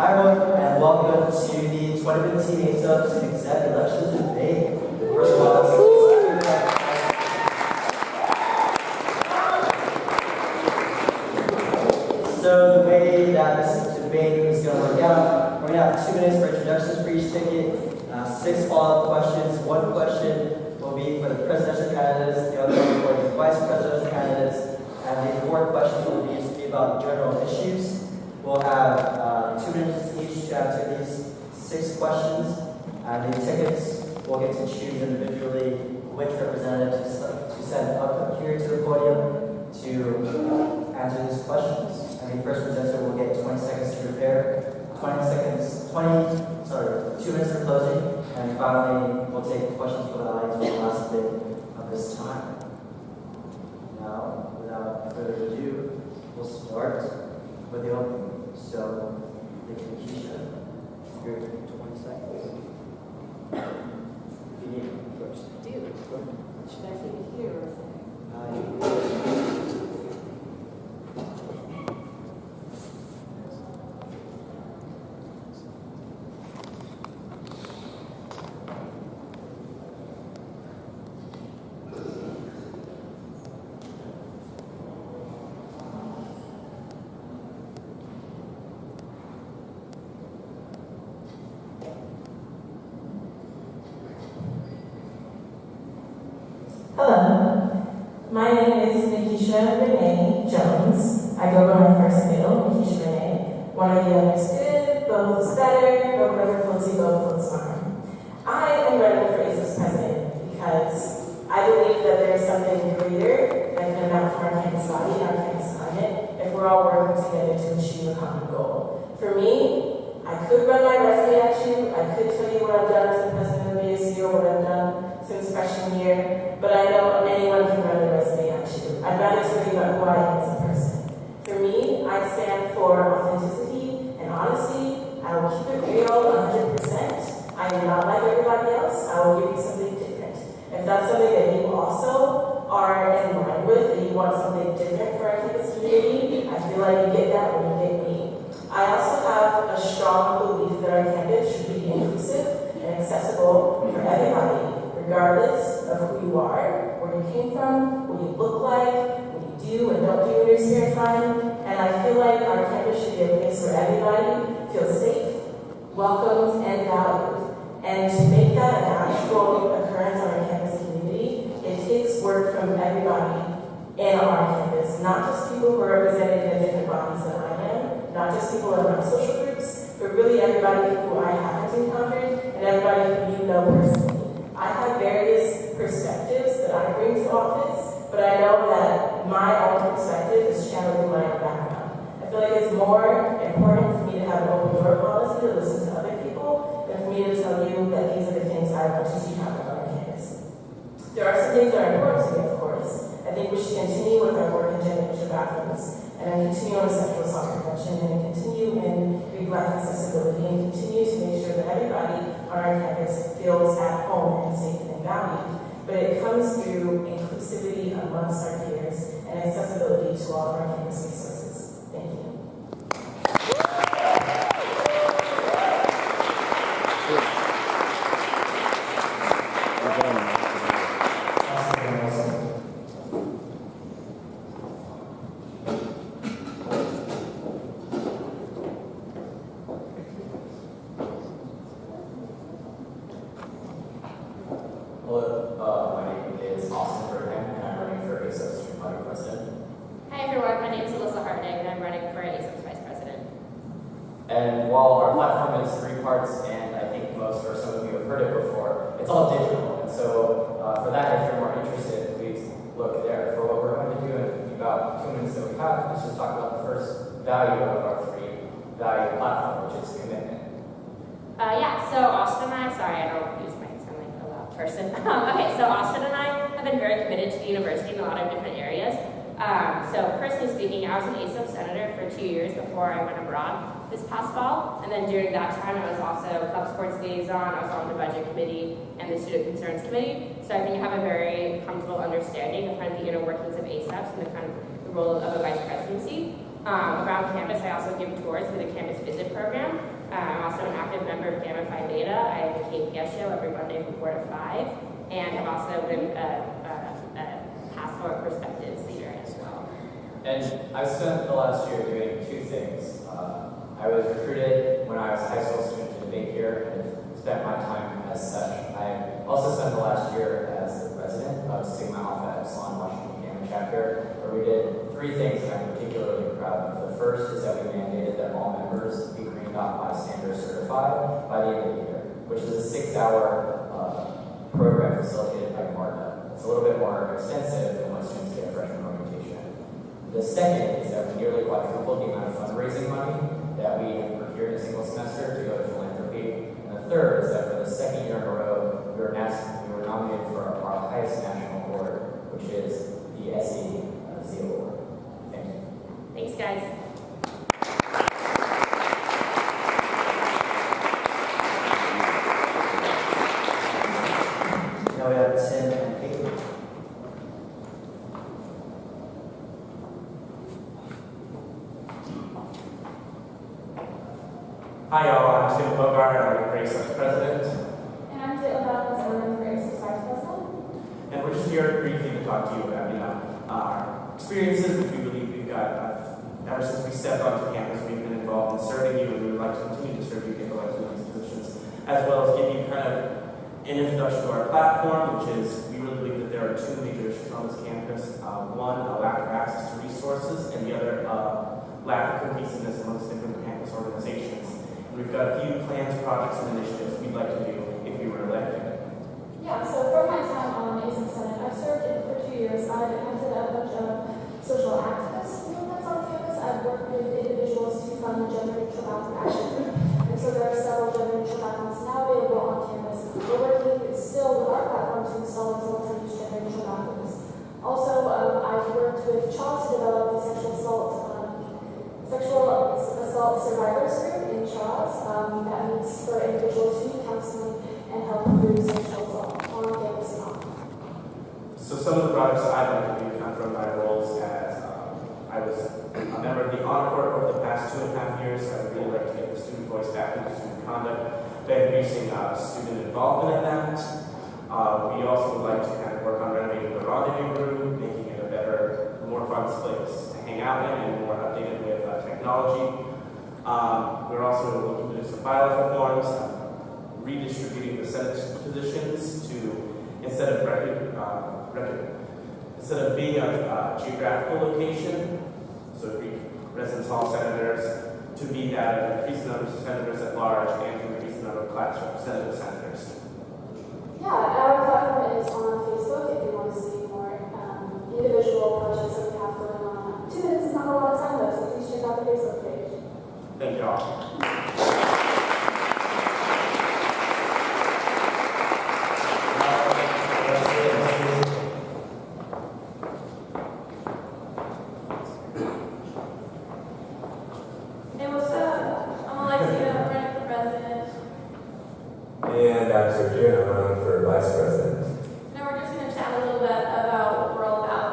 Hi everyone, and welcome to the 2015 ASUPS Exec Election Debate. First of all, so the way that this debate is going to work out, we're going to have 2 minutes for introductions for each ticket, 6 follow-up questions. 1 question will be for the presidential candidates, the other one for the vice presidential candidates, and the 4 questions will be about general issues. We'll have 2 minutes each to answer these 6 questions, and the tickets we'll get to choose individually which representative to send up here to the podium to answer these questions. And the first presenter will get 20 seconds to prepare, 2 minutes for closing, and finally we'll take questions for the audience for the last bit of this time. Now, without further ado, we'll start with the opening. So, Keisha, your 20 seconds. If you need it first. Dude, should I take it here or Hello, my name is Nikisha Renee Jones. I go by my first middle, Nikisha Renee. One of the others good, both is better, but whatever floats you, both floats fine. I am running for ASUPS President because I believe that there is something greater that can come out from our campus body and our campus climate if we're all working together to achieve a common goal. For me, I could run my resume at you, I could tell you what I've done as the president of the ASU or what I've done since freshman year, but I know anyone can run a resume at you. I'd rather tell you about who I am as a person. For me, I stand for authenticity and honesty. I will keep it real 100%. I am not like everybody else. I will give you something different. If that's something that you also are in line with, and you want something different for our campus community, I feel like you get that when you get me. I also have a strong belief that our campus should be inclusive and accessible for everybody, regardless of who you are, where you came from, what you look like, what you do and don't do in your spare time. And I feel like our campus should be a place where everybody feels safe, welcomed, and valued. And to make that an actual occurrence on our campus community, it takes work from everybody in our campus, not just people who are represented in different bodies than I am, not just people in my social groups, but really everybody who I haven't encountered and everybody who you know personally. I have various perspectives that I bring to office, but I know that my own perspective is channeled in my own background. I feel like it's more important for me to have an open door policy to listen to other people than for me to tell you that these are the things I want to see happen on our campus. There are some things that are important to me, of course. I think we should continue with our work in gender neutral bathrooms, and continue on sexual assault prevention, and continue in Greek life accessibility, and continue to make sure that everybody on our campus feels at home and safe and valued. But it comes through inclusivity amongst our peers and accessibility to all of our campus resources. Thank you. And while our platform is 3 parts, and I think most or some of you have heard it before, it's all digital. And so for that, if you're more interested, please look there. For what we're going to do in about 2 minutes that we have, let's just talk about the first value of our 3-value platform, which is commitment. So Austin and I, sorry, I don't use mics, I'm like a loud person. Okay, so Austin and I have been very committed to the university in a lot of different areas. So personally speaking, I was an ASUPS senator for 2 years before I went abroad this past fall, and then during that time I was also club sports liaison, I was on the budget committee and the student concerns committee, so I think I have a very comfortable understanding of kind of the inner workings of ASUPS and the kind of the role of a vice presidency. Around campus, I also give tours through the Campus Visit program. I'm also an active member of Gamma Phi Beta. I have a KPS show every Monday from 4 to 5, and I've also been a Passport Perspectives leader as well. And I've spent the last year doing two things. I was recruited when I was a high school student to debate here and spent my time as such. I also spent the last year as the president of Sigma Alpha Epsilon Washington Gamma chapter, where we did three things that I'm particularly proud of. The first is that we mandated that all members be Green Dot Bystander certified by the end of the year, which is a 6-hour program facilitated by MARTA. It's a little bit more expensive than what students get a freshman orientation. The second is that we nearly quadrupled the amount of fundraising money that we have procured in a single semester to go to philanthropy. And the third is that for the second year in a row, we were nominated for our highest national award, which is the SE Z Award. Thank you. Thanks, guys. Now we have Tim and Peyton. Hi y'all, I'm Tim Bogart, I'm the ASUPS President, And I'm Caitlin Adams, and I'm the ASUPS Vice President. and we're just here briefly to talk to you about, our experiences, which we believe we've got ever since we stepped onto campus. We've been involved in serving you, and we would like to continue to serve you if elected to these positions, as well as give you kind of an introduction to our platform, which is we really believe that there are two major issues on this campus. One, a lack of access to resources, and the other, lack of cohesiveness amongst different campus organizations. We've got a few plans, projects, and initiatives we'd like to do if we were elected. Yeah, so from my time on ASUPS Senate, I've served for 2 years. I've attended a bunch of social activist movements on campus. I've worked with individuals to fund the Gender Neutral Bathroom Action Group, and so there are several gender neutral bathrooms now available on campus. We're working still with our platform to install and alternate gender neutral bathrooms. Also, I've worked with CHAWS to develop the sexual assault survivors group in CHAWS that meets for individuals who need counseling and help through sexual assault on campus and off. So some of the projects that I'd like to do come from my roles as I was a member of the Honor Corps over the past 2.5 years. So I'd really like to get the student voice back into student conduct by increasing student involvement in that. We also would like to kind of work on renovating the rendezvous room, making it a better, more fun place to hang out in and more updated with technology. We're also looking to do some bylaw reforms, redistributing the Senate positions to, instead of being a geographical location, so Greek residence hall senators, to be that of increased numbers of senators at large and to increase the number of class representative senators. Yeah, our platform is on Facebook if you want to see more individual projects that we have going on. 2 minutes is not a lot of time though, so please check out the Facebook page. Thank you all. Hey, what's up? I'm Alexia, I'm running for president. And I'm Sergio, I'm running for Vice President. Now we're just going to chat a little bit about what we're all about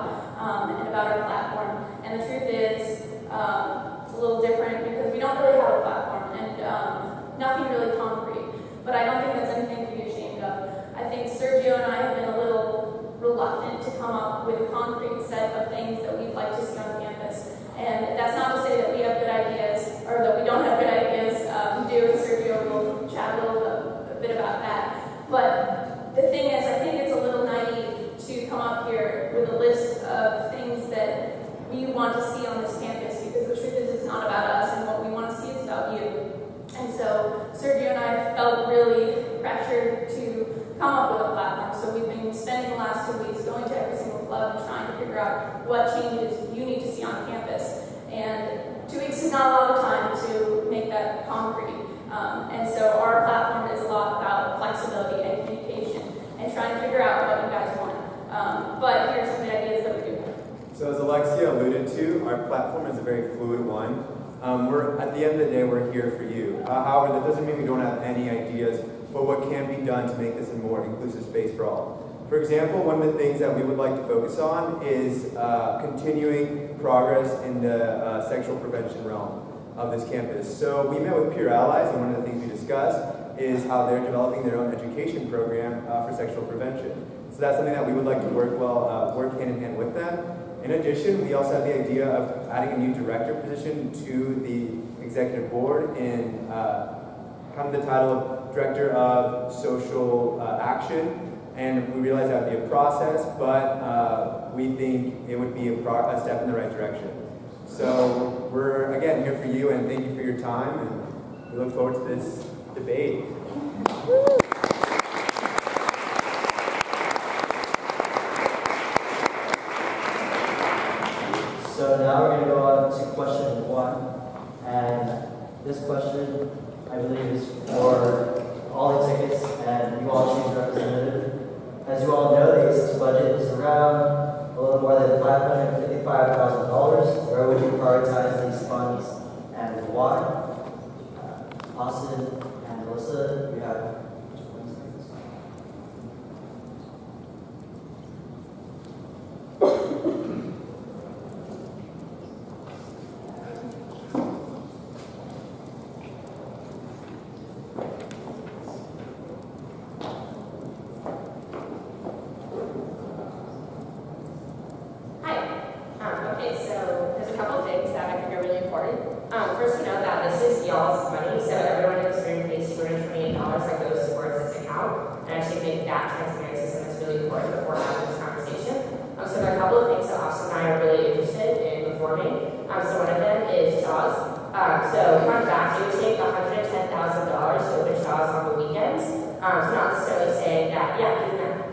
and about our platform. And the truth is, it's a little different because we don't really have a platform and nothing really concrete. But I don't think that's anything to be ashamed of. I think Sergio and I have been a little reluctant to come up with a concrete set of things that we'd like to see on campus. And that's not to say that we have good ideas or that we don't have good ideas. We do, and Sergio will chat a bit about that. But the thing is, I think it's a little naive to come up here with a list of things that we want to see on this campus because the truth is it's not about us and what we want to see is about you. And so Sergio and I felt really pressured to come up with a platform. So we've been spending the last 2 weeks going to every single club and trying to figure out what changes you need to see on campus. And 2 weeks is not a lot of time to make that concrete. And so our platform is a lot about flexibility and communication and trying to figure out what you guys want. But here's some of the ideas that we do. So as Alexia alluded to, our platform is a very fluid one. At the end of the day, we're here for you. However, that doesn't mean we don't have any ideas for what can be done to make this a more inclusive space for all. For example, one of the things that we would like to focus on is continuing progress in the sexual prevention realm of this campus. So we met with peer allies, and one of the things we discussed is how they're developing their own education program for sexual prevention. So that's something that we would like to work hand in hand with them. In addition, we also have the idea of adding a new director position to the executive board in kind of the title of Director of Social Action. And we realize that would be a process, but we think it would be a step in the right direction. So we're, again, here for you, and thank you for your time, and we look forward to this debate. So now we're going to go on to question 1. And this question, I believe, is for all the tickets, and you all choose a representative. As you all know, the ASUPS budget is around a little more than $555,000. Where would you prioritize these funds and why? Austin and Melissa, you have 20 seconds. Okay, so there's a couple of things that I think are really important. First, to note that this is y'all's money, so everyone in this room pays $228 that goes towards this account. And I actually think that transparency is something that's really important before having this conversation. So there are a couple of things that Austin and I are really interested in performing. So one of them is JAWS. So fun fact, it would take $110,000 to open JAWS on the weekends. So not necessarily saying that, yeah, do that.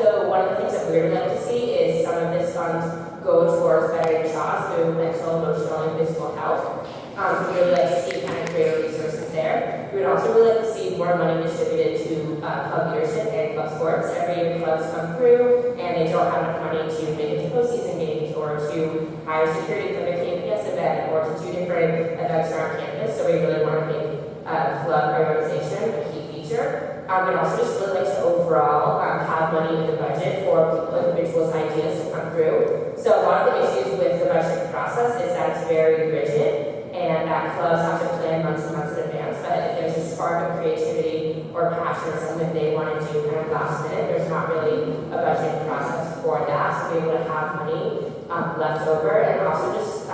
So one of the things that we would like to see is some of this funds go towards bettering JAWS through mental, emotional, and physical health. So we would like to see kind of greater resources there. We would also really like to see more money distributed to club leadership and club sports. Every year clubs come through and they don't have enough money to make it to postseason games or to hire security for their KPS event or to do different events around campus. So we really want to make club prioritization a key feature. We'd also just really like to overall have money in the budget for individuals' ideas to come through. So a lot of the issues with the budget process is that it's very rigid and that clubs have to plan months and months in advance. But if there's a spark of creativity or passion or something they want to do kind of last minute, there's not really a budget process for that. So be able to have money left over and also just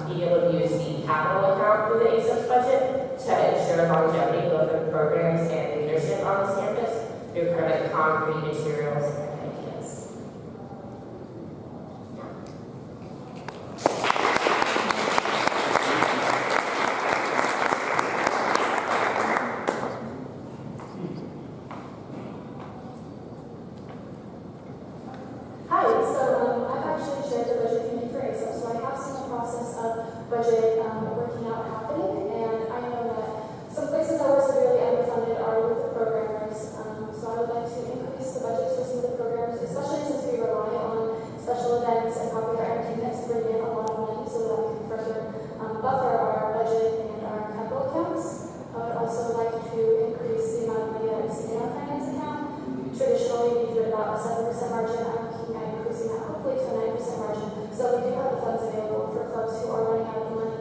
be able to use the capital account with the ASUPS budget to ensure longevity both of programs and leadership on this campus through kind of concrete materials and ideas. Hi, so I've actually chaired the budget committee for ASUPS, so I have seen the process of budget working out happening, and I know that some places that were severely underfunded are with the programmers, so I would like to increase the budgets for some of the programs, especially since we rely on special events and popular entertainment to bring in a lot of money so that we can further buffer our budget and our capital accounts. I would also like to increase the amount of money that we see in our finance account. Traditionally, we've been about a 7% margin. I'm looking at increasing that hopefully to a 9% margin. So we do have the funds available for clubs who are running out of money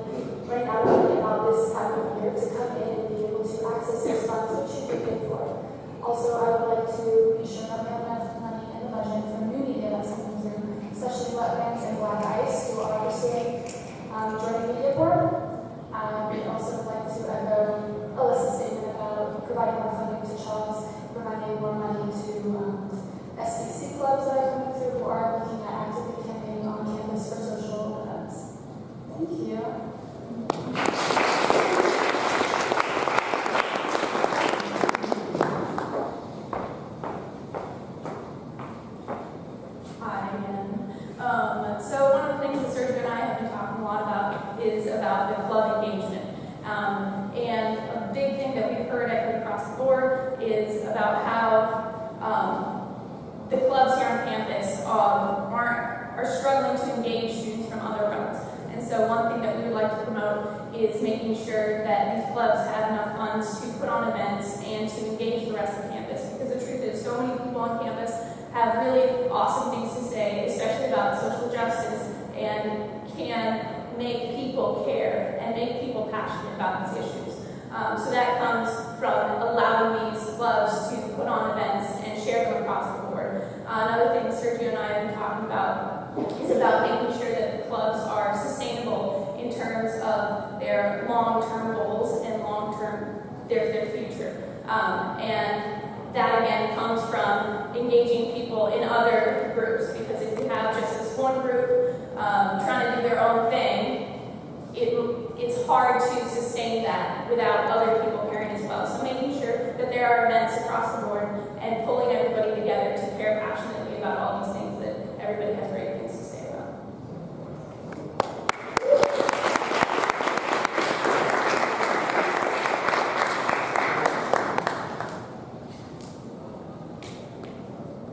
about this time of year to come in and be able to access those funds, which should be paid for. Also, I would like to be sure that we have enough money in the budget for new media that's coming through, especially wetlands and black ice, who are pursuing joining the media board. We also would like to echo Alyssa's statement about providing more funding to CHAWS, providing more money to SBC clubs that are coming through who are looking at actively campaigning on campus for social events. Thank you. Hi again. So one of the things that Sergio and I have been talking a lot about is about the club engagement. And a big thing that we've heard, I think, across the board is about how the clubs here on campus are struggling to engage students from other realms. And so one thing that we would like to promote is making sure that these clubs have enough funds to put on events and to engage the rest of campus. Because the truth is, so many people on campus have really awesome things to say, especially about social justice and can make people care and make people passionate about these issues. So that comes from allowing these clubs to put on events and share them across the board. Another thing Sergio and I have been talking about is about making sure that the clubs are sustainable in terms of their long-term goals and their future. And that again comes from engaging people in other groups, because if you have just this one group trying to do their own thing, it's hard to sustain that without other people caring as well. So making sure that there are events across the board and pulling everybody together to care passionately about all these things that everybody has great things to say about.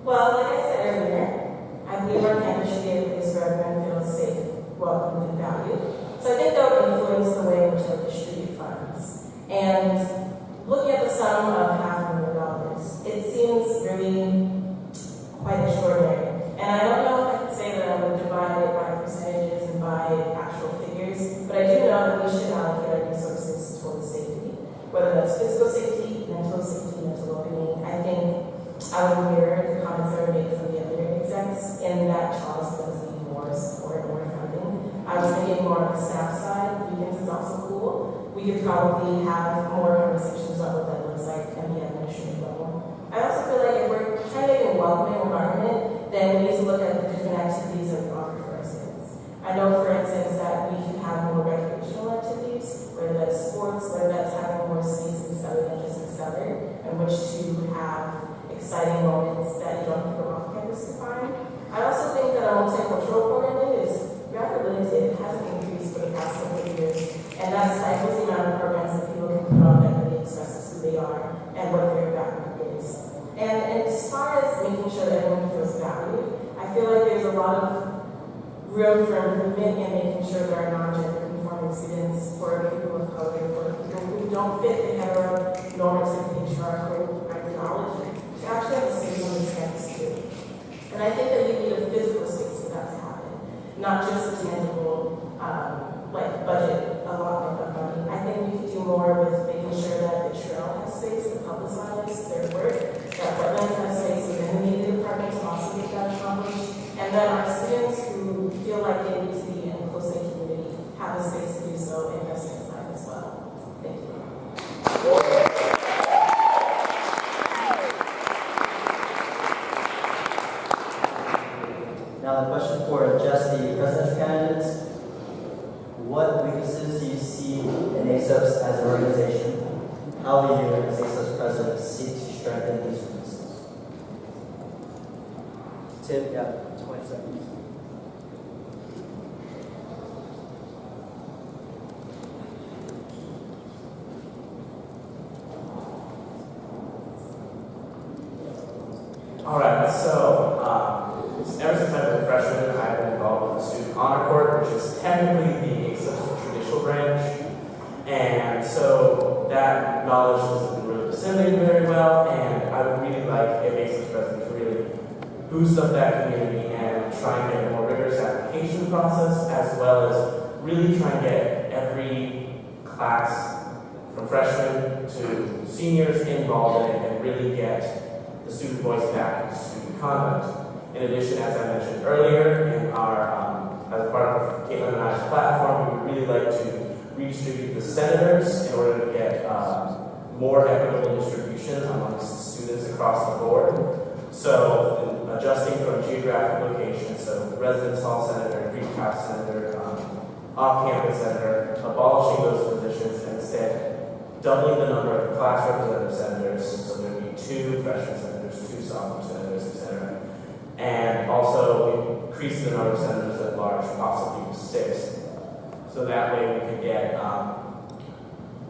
Well, like I said earlier, I believe our campus should be a place where everyone feels safe, welcome, and valued. So I think that would influence the way in which I distribute funds. And looking at the sum of $500,000, it seems really quite extraordinary. And I don't know if I could say that I would divide it by percentages and by actual figures, but I do know that we should allocate our resources towards safety, whether that's physical safety, mental well-being. I think I would mirror the comments that were made from the other execs in that Charles does need more support, more funding. I was thinking more on the staff side. Weekends is also cool. We could probably have more conversations about what that looks like and the administrative level. I also feel like if we're trying to make a welcoming environment, then we need to look at the different activities that we offer for our students. I know, for instance, that we can have more recreational activities, whether that's sports, whether that's having more space in cellar than just in cellar, in which to have exciting moments that you don't have to go off campus to find. I also think that our multicultural programming is rather limited. It hasn't increased for the past couple of years, and that stifles the amount of programs that people can put on that really expresses who they are and what their background is. And as far as making sure that everyone feels valued, I feel like there's a lot of room for improvement in making sure that our non-gender conforming students, for people of color, for people who don't fit the heteronormative patriarchal ideology, to actually have a space on this campus too. And I think that we need a physical space for that to happen, not just a tangible budget allotment of money. I think we could do more with making sure that the trail has space to publicize their work, that wetlands have space within the media department to also get that accomplished, and that our students who feel like they need to be in a close community have the space to do so in residence life as well. Thank you. Now the question for just the presidential candidates: what weaknesses do you see in ASUPS as an organization? How will you, as ASUPS President, seek to strengthen these weaknesses? Tim, you have 20 seconds. All right, so ever since I've been a freshman, I've been involved with the Student Honor Corps, which is technically the ASUPS judicial branch. And so that knowledge hasn't been really disseminated very well, and I would really like if ASUPS President to really boost up that community and try and get a more rigorous application process, as well as really try and get every class from freshmen to seniors involved in it and really get the student voice back into student conduct. In addition, as I mentioned earlier, in our as a part of Caitlin and I's platform, we would really like to redistribute the senators in order to get more equitable distribution amongst students across the board. So, adjusting from geographic location, so residence hall senator, greenhouse senator, off-campus senator, abolishing those positions and instead doubling the number of class representative senators, so there would be 2 freshman senators, 2 sophomore senators, etc. And also increase the number of senators at large, possibly to 6. So that way we could get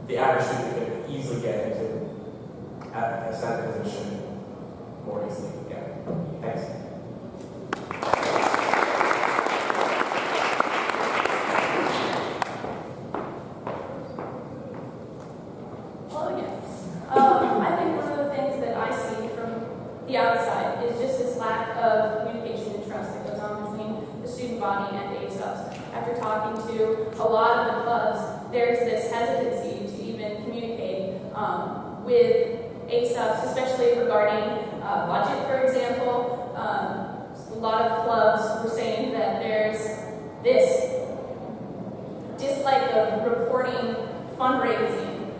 the average student could easily get into a Senate position more easily. Yeah. Thanks. Well, yes. I think one of the things that I see from the outside is just this lack of communication and trust that goes on between the student body and ASUPS. there's this hesitancy to even communicate with ASUPS, especially regarding budget, for example. A lot of clubs were saying that there's this dislike of reporting fundraising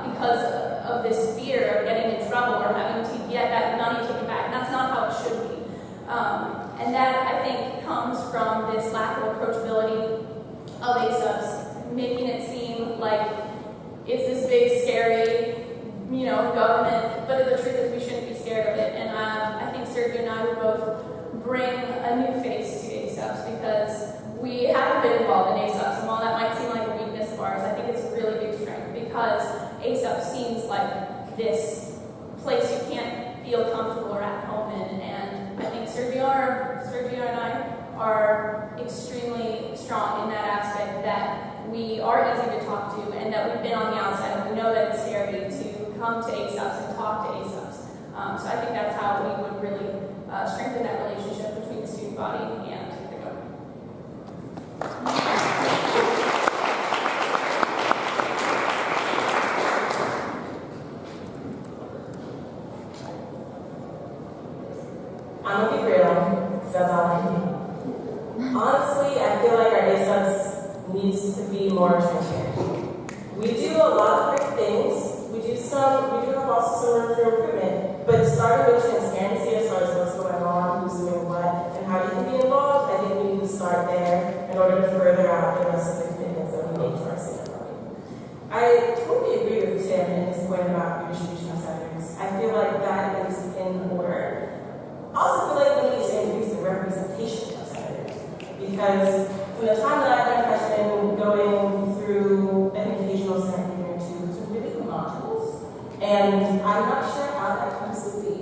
because of this fear of getting in trouble or having to get that money taken back. That's not how it should be. And that, I think, comes from this lack of approachability of ASUPS, making it seem like it's this big, scary, government, but the truth is we shouldn't be scared of it. And I think Sergio and I would both bring a new face to ASUPS because we haven't been involved in ASUPS, and while that might seem like a weakness of ours, I think it's a really big strength because ASUPS seems like this place you can't feel comfortable or at home in, and I think Sergio and I are extremely strong in that aspect, that we are easy to talk to and that we've been on the outside and we know that it's scary to come to ASUPS and talk to ASUPS. So I think that's how we would really strengthen that relationship between the student body and the government. I'm gonna be real, because that's all I can do. Honestly, I feel like our ASUPS needs to be more transparent. We do a lot of great things. We do have also some room for improvement, but starting with transparency as far as what's going on, who's doing what, and how you can be involved, I think we need to start there in order to further out the rest of the commitments that we make to our student body. I totally agree with Tim and his point about redistribution of senators. I feel like that is in order. I also feel like we need to increase the representation of senators, because from the time that I've been a freshman going through an occasional Senate meeting or two, some really good modules, and I'm not sure how that comes to be,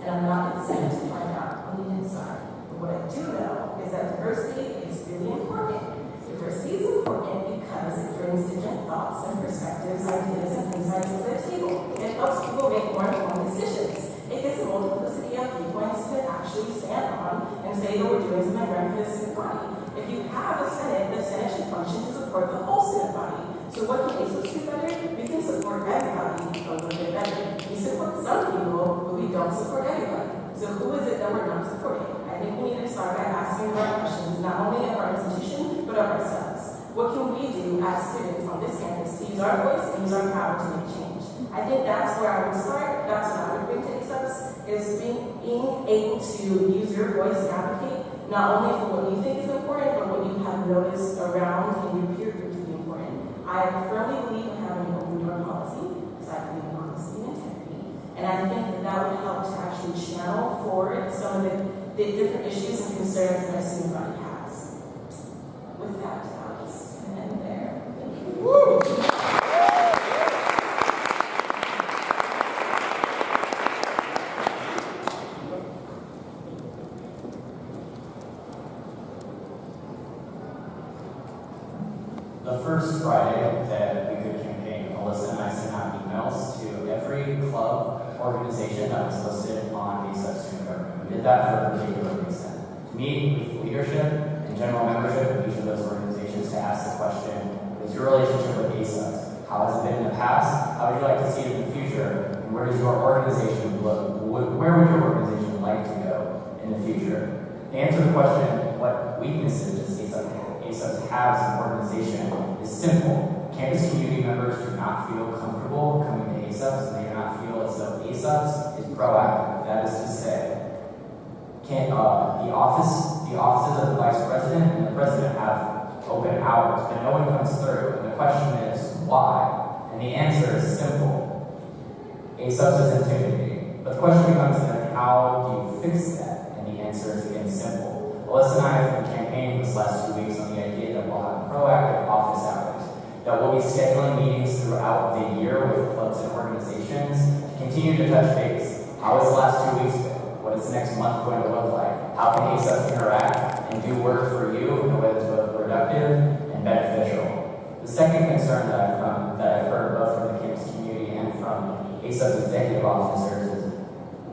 and I'm not excited to find out on the inside. But what I do know is that diversity is really important. Diversity is important because it brings different thoughts and perspectives, ideas, and insights to the table. It helps people make more informed decisions. It gives a multiplicity of viewpoints to actually stand on and say that we're doing something right for the student body. If you have a Senate, the Senate should function to support the whole student body. So what can ASUPS do better? We can support everybody a little bit better. We support some people, but we don't support everybody. So who is it that we're not supporting? I think we need to start by asking the right questions, not only of our institution, but of ourselves. What can we do as students on this campus to use our voice and use our power to make change? I think that's where I would start. That's what I would bring to ASUPS, is being able to use your voice and advocate, not only for what you think is important, but what you have noticed around in your peer group to be important. I firmly believe in having an open door policy, because I believe in honesty and integrity. And I think that would help to actually channel forward some of the different issues and concerns that our student body has. With that, I'll just end there. Thank you. Woo! The first Friday that we could campaign, Alyssa and I sent out emails to every club organization that was listed on ASUPS student government. We did that for a particular reason. To meet with leadership and general membership of each of those organizations to ask the question, what is your relationship with ASUPS? How has it been in the past? How would you like to see it in the future? And where does your organization look? Where would your organization like to go in the future? To answer the question, what weaknesses does ASUPS have as an organization is simple. Campus community members do not feel comfortable coming to ASUPS, and they do not feel as though ASUPS is proactive. That is to say, the offices of the Vice President and the President have open hours, but no one comes through. And the question is, why? And the answer is simple. ASUPS is intimidating. But the question becomes then, how do you fix that? And the answer is again simple. Alyssa and I have been campaigning this last 2 weeks on the idea that we'll have proactive office hours, that we'll be scheduling meetings throughout the year with clubs and organizations to continue to touch base. How has the last 2 weeks been? What is the next month going to look like? How can ASUPS interact and do work for you in a way that's both productive and beneficial? The second concern that I've heard both from the campus community and from ASUPS executive officers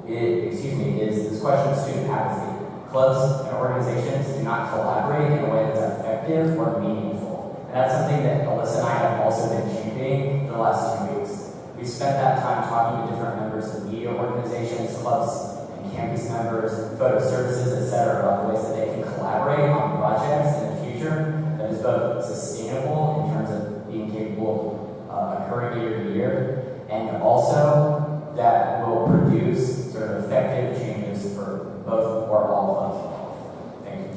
is this question of student apathy. Clubs and organizations do not collaborate in a way that's effective or meaningful. And that's something that Alyssa and I have also We spent that time talking to different members of media organizations, clubs, and campus members, photo services, etc., about the ways that they can collaborate on projects in the future that is both sustainable in terms of being capable of occurring year to year, and also that will produce sort of effective changes for both or all of us. Thank you.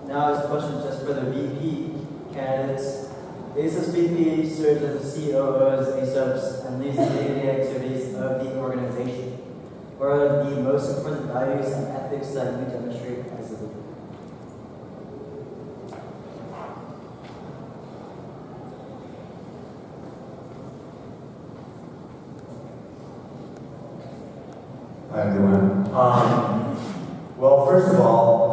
Now is a question just for the VP candidates. The ASUPS VP serves as the COO of ASUPS and leads the day-to-day activities of the organization. What are the most important values and ethics that you demonstrate as a leader? Hi everyone. Well, first of all,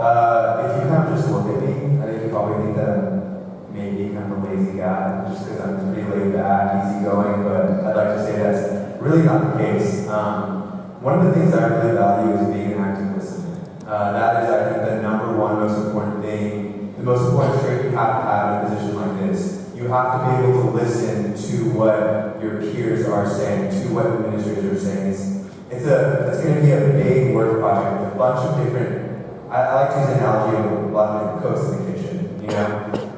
if you kind of just look at me, I think you probably think that I'm maybe kind of a lazy guy, just because I'm pretty laid back, easygoing, but I'd like to say that's really not the case. One of the things I really value is being an active listener. That is, I think, the number one most important thing, the most important trait you have to have in a position like this. You have to be able to listen to what your peers are saying, to what administrators are saying. It's going to be a big work project with a bunch of different, I like to use the analogy of a lot of different cooks in the kitchen, you know?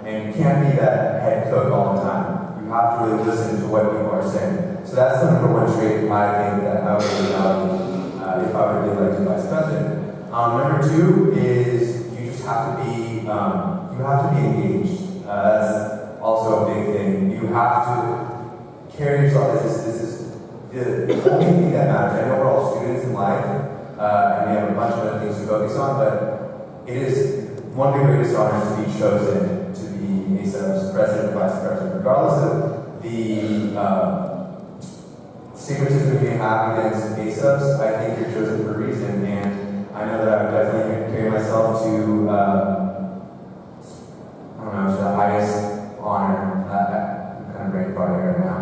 And you can't be that head cook all the time. You have to really listen to what people are saying. So that's the number one trait I think that I would really value if I were to be elected vice president. Number two is you just have to be, engaged. That's also a big thing. You have to carry yourself. This is the only thing that matters. I know we're all students in life, and we have a bunch of other things to focus on, but it is one of the greatest honors to be chosen to be ASUPS President or Vice President, regardless of the stigmatism you may have against ASUPS. I think you're chosen for a reason, and I know that I would definitely carry myself to, to the highest honor. I'm kind of brain farting right now.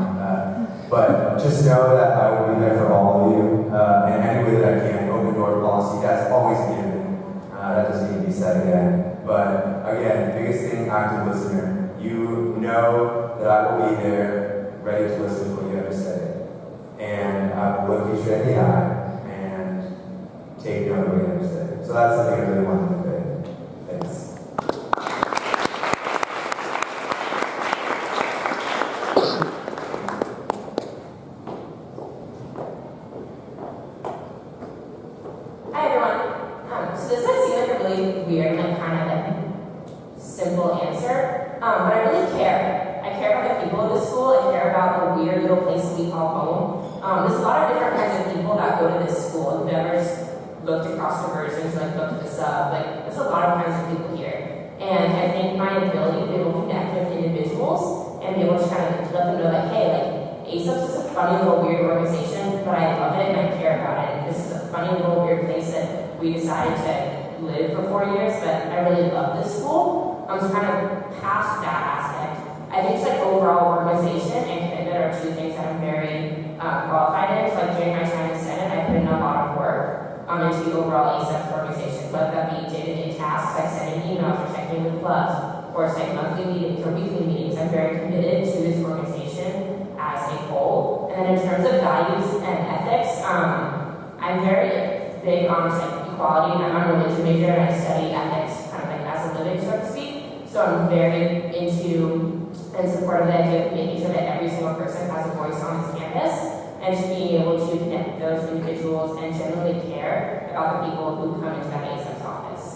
But just know that I will be there for all of you in any way that I can. Open door policy, that's always a given. That doesn't need to be said again. But again, the biggest thing, active listener. You know that I will be there, ready to listen to what you have to say. And I will look you straight in the eye and take note of what you have to say. So that's something I really want to convey. Thanks. Weird, like kind of like simple answer, but I really care. I care about the people of the school. I care about the weird little place we call home. There's a lot of different kinds of people that go to this school. If you've ever looked across diversions, like looked at the sub, like there's a lot of kinds of people here. And I think my ability to be able to connect with individuals and be able to kind of let them know that, hey, like ASUPS is a funny little weird organization, but I love it and I care about it. And this is a funny little weird place that we decided to live for 4 years, but I really love this school. So kind of past that aspect, I think it's like overall organization and commitment are two things that I'm very qualified in. So like during my time in Senate, I put in a lot of work into the overall ASUPS organization, whether that be day-to-day tasks like sending emails or checking with clubs, or it's like monthly meetings or weekly meetings. I'm very committed to this organization as a whole. And then in terms of values and ethics, I'm very big on like equality, and I'm a religion major and I study ethics kind of like as a living, so to speak. So I'm very into and support of the idea of making sure that every single person has a voice on this campus, and to being able to connect those individuals and genuinely care about the people who come into that ASUPS office.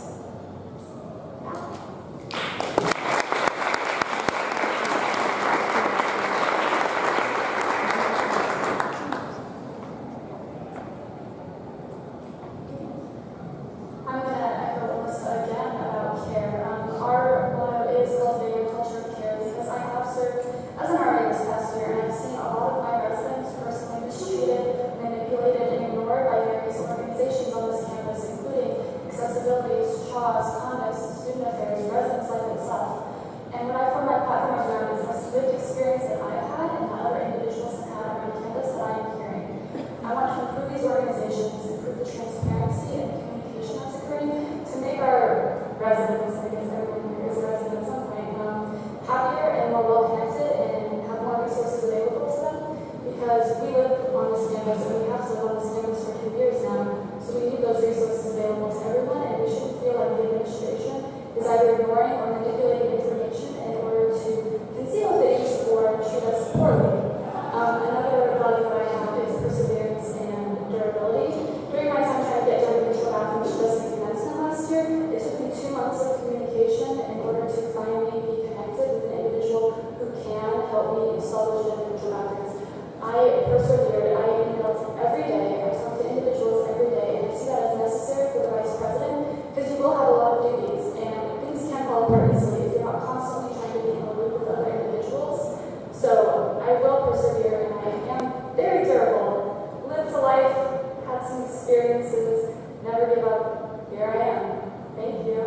Organizations improve the transparency and communication that's occurring to make our year, it took me 2 months of communication in order to finally be connected with an individual who can help me install those individual bathrooms. I persevered. I emailed every day. I talked to individuals every day, and I see that as necessary for the Vice President because you will have a lot of duties, and things can fall apart easily if you're not constantly trying to be in the loop with other individuals. So I will persevere, and I am very durable. Lived a life, had some experiences, never give up. Here I am. Thank you.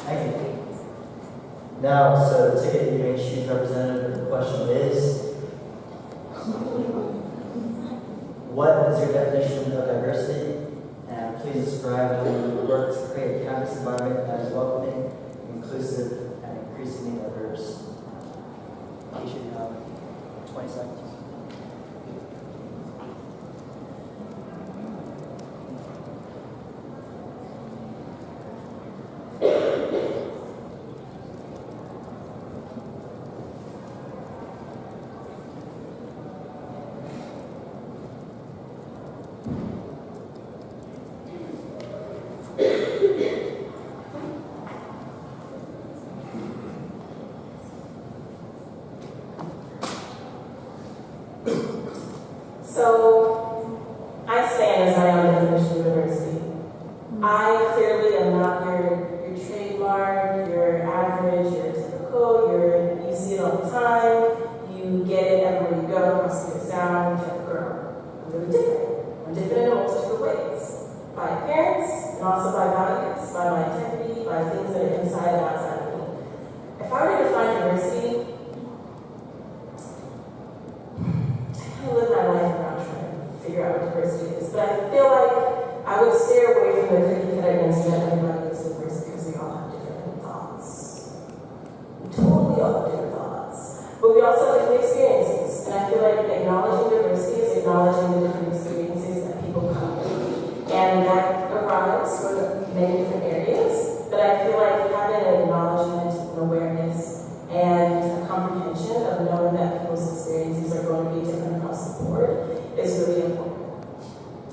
Thank you. Now, so the ticket you may choose representative, the question is, what is your definition of diversity? And please describe how you work to create a campus environment that is welcoming, inclusive, and increasingly diverse. You should have 20 seconds. So, I stand as my own definition of diversity. I clearly am not your trademark, your average, your typical, you see it all the time, you get it everywhere you go, must be a sound, type of girl. I'm really different. I'm different in a multitude of ways. By appearance, and also by values, by my integrity, by things that are inside and outside of me. If I were to define diversity, I live my life around trying to figure out what diversity is, but I feel like I would steer away from the cookie cutter answer that everybody is diverse because we all have different thoughts. We totally all have different thoughts. But we also have different experiences, and I feel like acknowledging diversity is acknowledging the different experiences that people come with. And that arrives from many different areas, but I feel like having an acknowledgement, an awareness, and a comprehension of knowing that people's experiences are going to be different across the board is really important.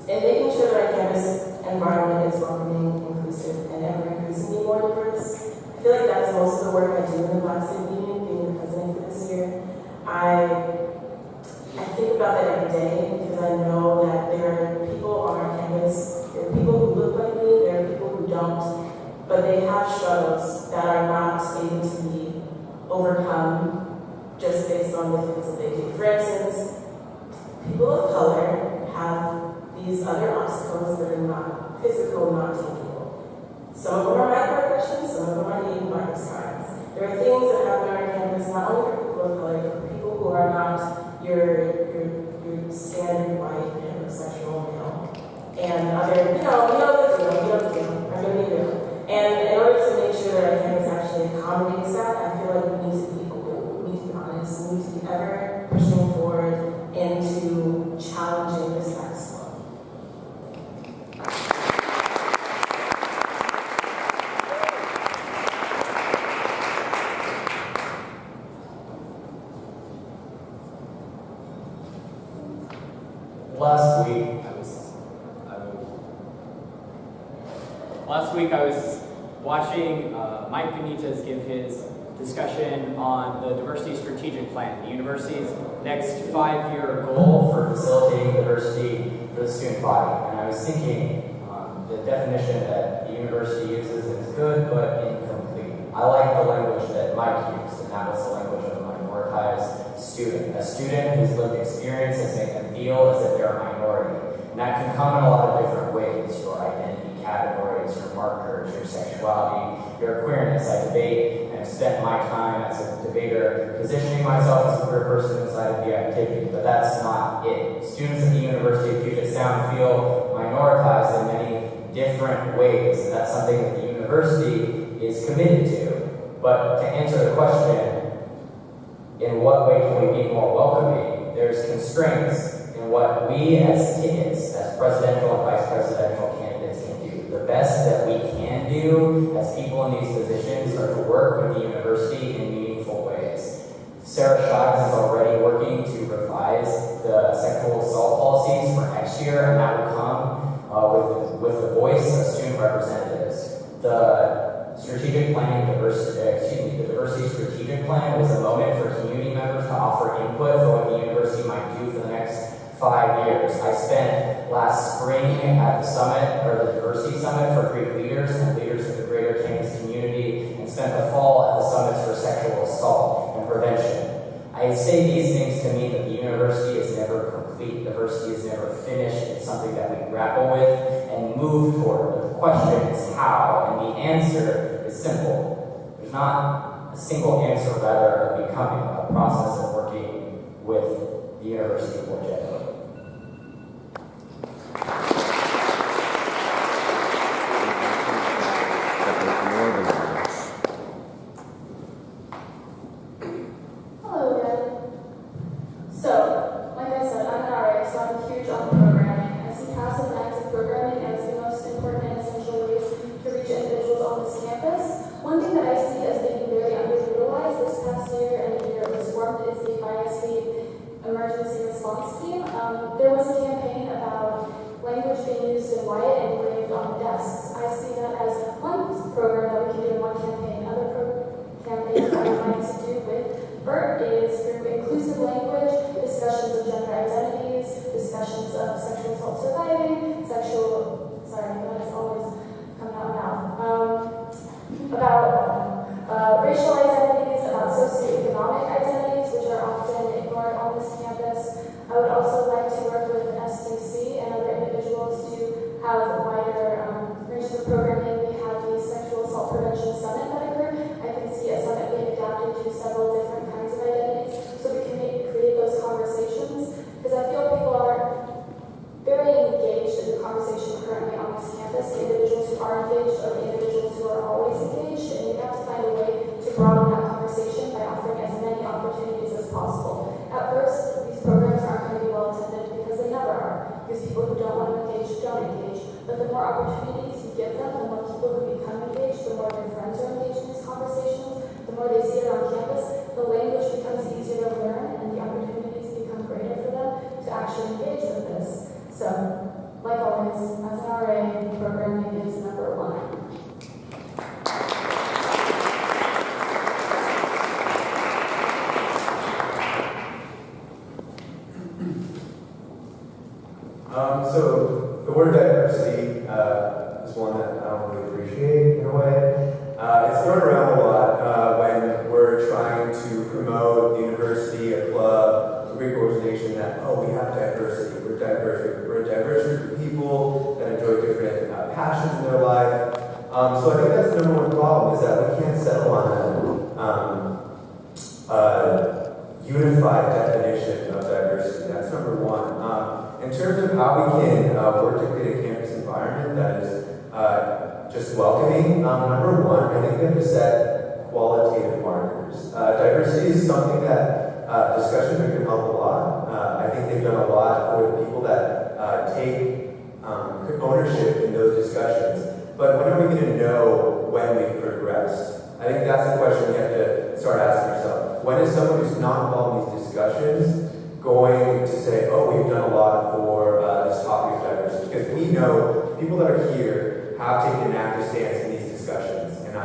And making sure that our campus environment is welcoming, inclusive, and ever increasingly more diverse. I feel like that's most of the work I do in the Black Student Union, being the president for this year. I think about that every day because I know that there are people on our campus, there are people who look like me, there are people who don't, but they have struggles that are not able to be overcome just based on the things that they do. For instance, people of color have these other obstacles that are not physical, not tangible. Some of them are microaggressions, some of them are hate microcrimes. There are things that happen on our campus not only for people of color, but for people who are not your standard white heterosexual male. And other, you know the deal. I'm going to do. And in order to make sure that our campus actually accommodates that, I feel like we need to be open, we need to be honest, we need to be ever pushing forward into challenging the status quo. Last week I was watching Mike Benitez give his discussion on the Diversity Strategic Plan, the university's next 5-year goal for facilitating diversity for the student body. And I was thinking the definition that the university uses is good but incomplete. I like the language that Mike used, and that was the language of a minoritized student. A student whose lived experiences make them feel as if they're a minority. And that can come in a lot of different ways: your identity categories, your markers, your sexuality, your queerness. I debate and have spent my time as a debater positioning myself as a queer person inside of the activity, but that's not it. Students at the University of Puget Sound feel minoritized in many different ways, and that's something that the university is committed to. But to answer the question, in what way can we be more welcoming, there's constraints in what we as tickets, as presidential and vice presidential candidates can do. The best that we can do as people in these positions are to work with the university in meaningful ways. Sarah Shives is already working to revise the sexual assault input for what the university might do for the next 5 years. I spent last spring at the summit, or the diversity summit for Greek leaders and leaders of the greater campus community, and spent the fall at the summits for sexual assault and prevention. I say these things to mean that the university is never complete, diversity is never finished. It's something that we grapple with and move toward. But the question is how, and the answer is simple. There's not a single answer, rather a becoming, a process of working with the University of Budget. Hello again. So, like I said, I'm an RA, so I'm huge on programming. I see passive and active programming as the most important and essential ways to reach individuals on this campus. One thing that I see as being very underutilized this past year and the year it was formed is the bias-free emergency response team. There was a campaign about language being used in white and engraved on desks. I see that as one program that we can do in one campaign. Other campaigns I would like to do with BERT is through inclusive language, discussions of gender identities, discussions of sexual assault surviving, that is always coming out now. About racial identities, about socioeconomic identities, which are often ignored on this campus. I would also like to work with SUC and other individuals to have wider ranges of programming. We have the Sexual Assault Prevention Summit that occurred. I can see a summit being adapted to several different kinds of identities, so we can create those conversations, because I feel people are very engaged in the conversation currently on this campus. The individuals who are engaged are the individuals who are always engaged, and we have to find a way to broaden that conversation by offering as many opportunities as possible. At first, these programs aren't going to be well attended because they never are, because people who don't want to engage don't engage. But the more opportunities you give them, the more people who become engaged, the more their friends are engaged in these conversations, the more they see it on campus, the language becomes easier to learn, and the opportunities become greater for them to actually engage with this. So, like always, as an RA, programming is number one. So the word diversity is one that I don't really appreciate in a way. It's thrown around a lot when we're trying to promote the university, a club, a Greek organization that, oh, we have diversity, we're a diverse group of people that enjoy different passions in their life. So I think that's the number one problem, is that we can't settle on a unified definition of diversity. That's number one. In terms of how we can work to create a campus environment that is just welcoming, number one, I think we have to set qualitative markers. Diversity is something that discussions are going to help a lot. I think they've done a lot for the people that take ownership in those discussions. But when are we going to know when we've progressed? I think that's the question we have to start asking ourselves. When is someone who's not involved in these discussions going to say, oh, we've done a lot for this topic of diversity? Because we know people that are here have taken an active stance in these discussions, and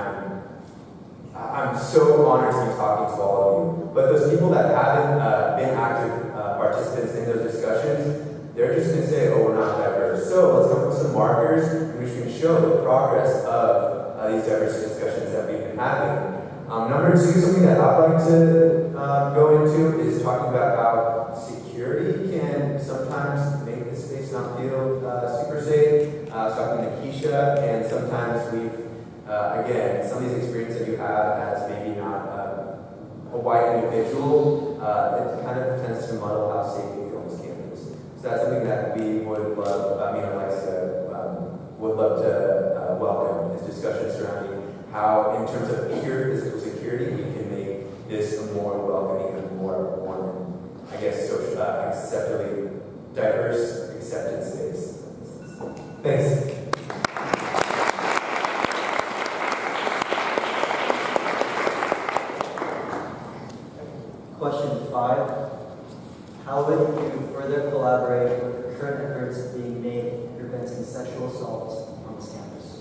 I'm so honored to be talking to all of you. But those people that haven't been active participants in those discussions, they're just going to say, oh, we're not diverse. So let's come up with some markers in which we can show the progress of these diversity discussions that we've been having. Number two, something that I'd like to go into is talking about how security can sometimes make the space not feel super safe. I was talking to Keisha, and sometimes we've, again, some of these experiences that you have as maybe not a white individual, it kind of tends to muddle how safe you feel on this campus. So that's something that we would love, Alexa, would love to welcome, is discussion surrounding how, in terms of pure physical security, we can make this a more welcoming and more, I guess, social, acceptably diverse, accepted space. Thanks. Question 5. How would you further collaborate with the current efforts being made in preventing sexual assault on this campus?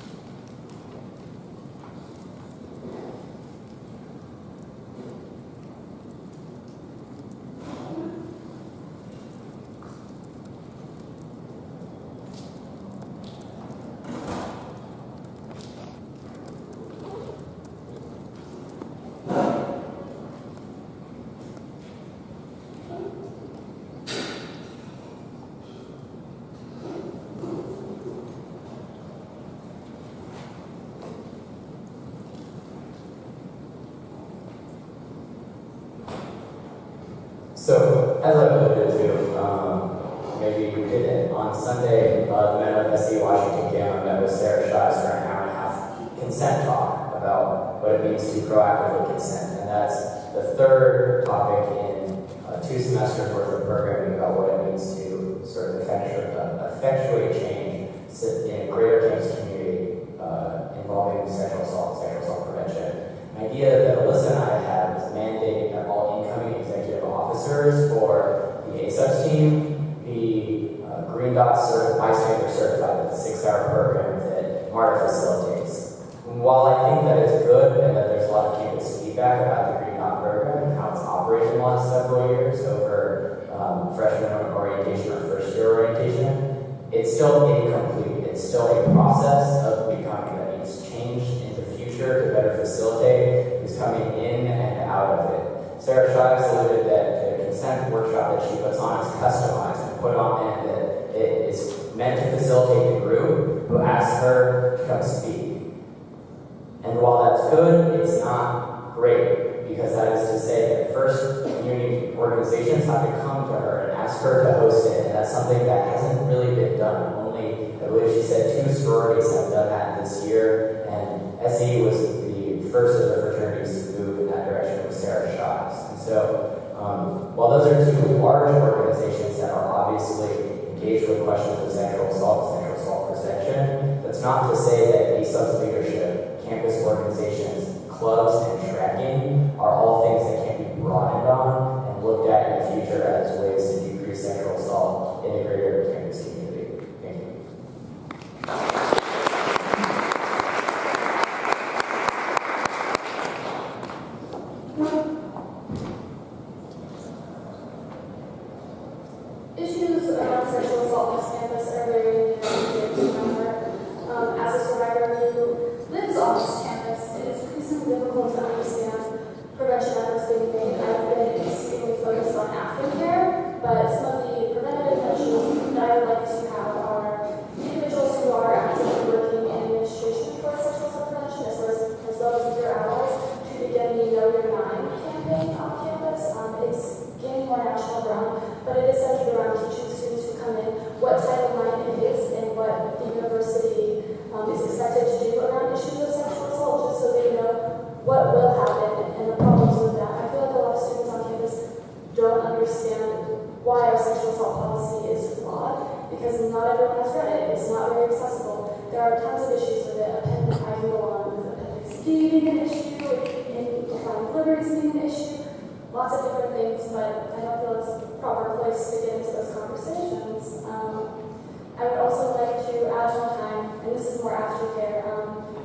So, as I alluded to, maybe we did it on Sunday, the men of SC Washington Gamma met with Sarah Shives for an hour and a half consent talk about what it means to proactively consent. And that's the third topic in 2 semesters worth of programming about what it means to sort of effectuate change in a greater campus community involving sexual assault prevention. An idea that Alyssa and I had was mandating that all incoming executive officers for the ASUPS team be Green Dot bystander certified with a 6-hour program that Marta facilitates. And while I think that it's good and that there's a lot of campus feedback about the Green Dot program and how it's operated in the last several years over freshman orientation or first year orientation, it's still incomplete. It's still a process of becoming that needs change in the future to better facilitate who's coming in and out of it. Sarah Shives alluded that the consent workshop that she puts on is customized and put on, and that it is meant to facilitate the group who asks her to come speak. And while that's good, it's not great, because that is to say that first community organizations have to come to her and ask her to host it, and that's something that hasn't really been done. Only, I believe she said, 2 sororities have done that this year, and SE was the first of the fraternities to move in that direction with Sarah Shives. And so, while those are 2 large organizations that are obviously engaged with questions of sexual assault protection, that's not to say that ASUPS leadership, campus organizations, clubs, and tracking are all things that can be broadened on and looked at in the future as ways to decrease sexual assault in a greater campus community. Thank you. Issues around sexual assault on this campus are very near and dear to my heart. As a survivor who lives on this campus, it is increasingly difficult to understand prevention efforts being made. I've been extremely focused on aftercare, but some of the preventative measures that I would like to have are individuals who are actively working in administration for sexual assault prevention, as well as your allies, to begin the Know Your Nine campaign on campus. It's gaining more national ground, but it is centered around teaching students who come in what Title IX is and what the university is expected to do around issues of sexual assault, just so they know what will happen and the problems with that. I feel like a lot of students on campus don't understand why our sexual assault policy is flawed, because not everyone has read it. It's not very accessible. There are tons of issues with it. I can go on with Appendix D being an issue, and defining liberties being an issue. Lots of different things, but I don't feel it's a proper place to get into those conversations. I would also like to add one time, and this is more aftercare,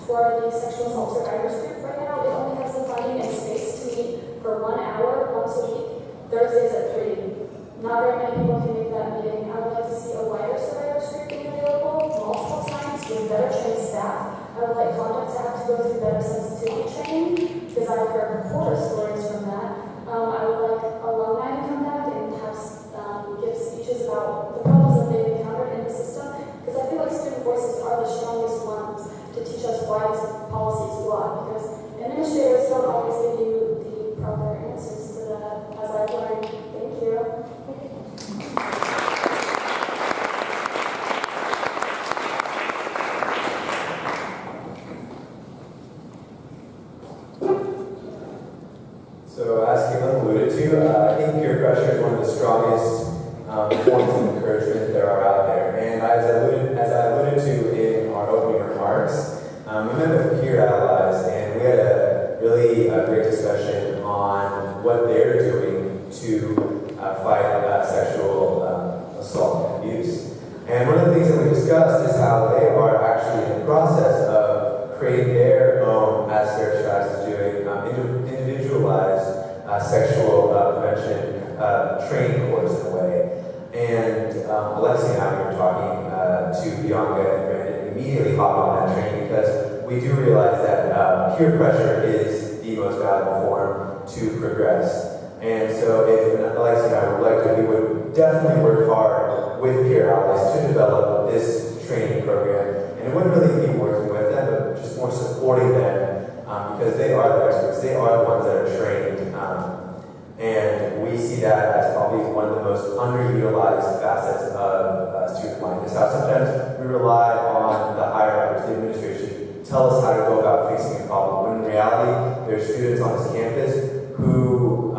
toward the sexual assault survivors group. Right now, it only has the funding and space to meet for 1 hour once a week, Thursdays at 3. Not very many people can make that meeting. I would like to see a wider survivors group being available multiple times with better trained staff. I would like conduct to have to go through better sensitivity training, because I've heard horror stories from that. I would like alumni to come back and have give speeches about the problems that they've encountered in the system, because I feel like student voices are the strongest ones to teach us why this policy is flawed, because administrators don't always give you the proper answers to that, as I've learned. Thank you. So as Caitlin alluded to, I think peer pressure is one of the strongest forms of encouragement there are out there. And as I alluded to in our opening remarks, we met with peer allies, and we had a really great discussion on what they're doing to fight sexual assault and abuse. And one of the things that we discussed is how they are actually in the process of creating their own, as Sarah Shives is doing, individualized sexual prevention training course in a way. And Alexia and I were talking to Bianca and Brandon immediately hopped on that train, because we do realize that peer pressure is the most valuable form to progress. And so if Alexia and I were elected, we would definitely work hard with peer allies to develop this training program. And it wouldn't really be working with them, but just more supporting them, because they are the experts. They are the ones that are trained. And we see that as probably one of the most underutilized facets of student life. Is how sometimes we rely on the higher ups, the administration, tell us how to go about fixing a problem, when in reality, there are students on this campus who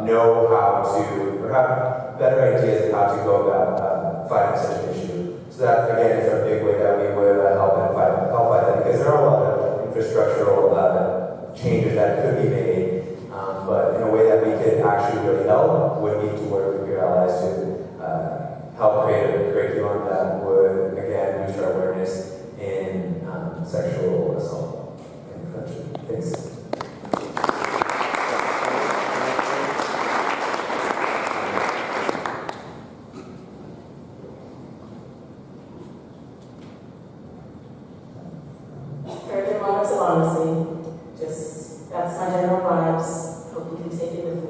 know how to, or have better ideas of how to go about fighting such an issue. So that, again, is a big way that we would help fight that, because there are a lot of infrastructural changes that could be made, but in a way that we could actually really help, would need to work with your allies to help create a curriculum that would, again, boost our awareness in sexual assault and prevention. Thanks. Encouraging moments of honesty. Just, that's my general vibes. Hope you can take it with me.